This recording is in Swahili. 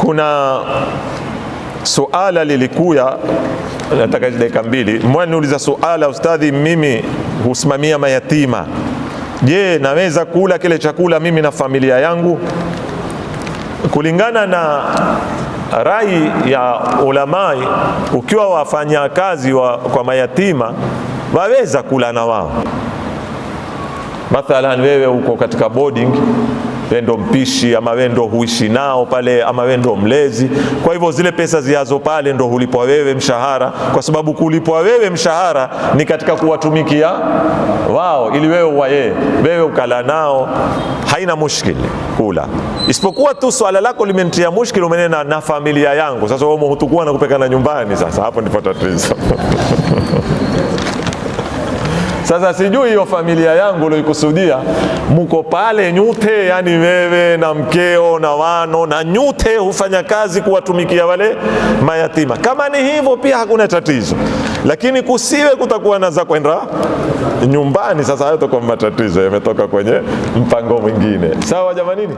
Kuna suala lilikuya, nataka dakika mbili. Mwana niuliza suala, ustadhi, mimi husimamia mayatima, je, naweza kula kile chakula mimi na familia yangu? Kulingana na rai ya ulamai, ukiwa wafanya kazi kwa mayatima waweza kula na wao. Mathalan, wewe uko katika boarding, wendo mpishi ama wendo huishi nao pale, ama wendo mlezi, kwa hivyo zile pesa ziazo pale ndo hulipwa wewe mshahara, kwa sababu kulipwa wewe mshahara ni katika kuwatumikia wao, ili wewe ukala nao, haina mushkili kula. Isipokuwa tu swala lako limenitia mushkili, umenena na familia yangu. Sasa wewe hutukua na kupekana nyumbani, sasa hapo ndipo tatizo. Sasa sijui hiyo familia yangu ulioikusudia, mko pale nyute, yani wewe na mkeo na wano na nyute hufanya kazi kuwatumikia wale mayatima. Kama ni hivyo pia hakuna tatizo, lakini kusiwe kutakuwa na za kwenda nyumbani. Sasa hayo itakuwa matatizo, yametoka kwenye mpango mwingine. Sawa jamanini?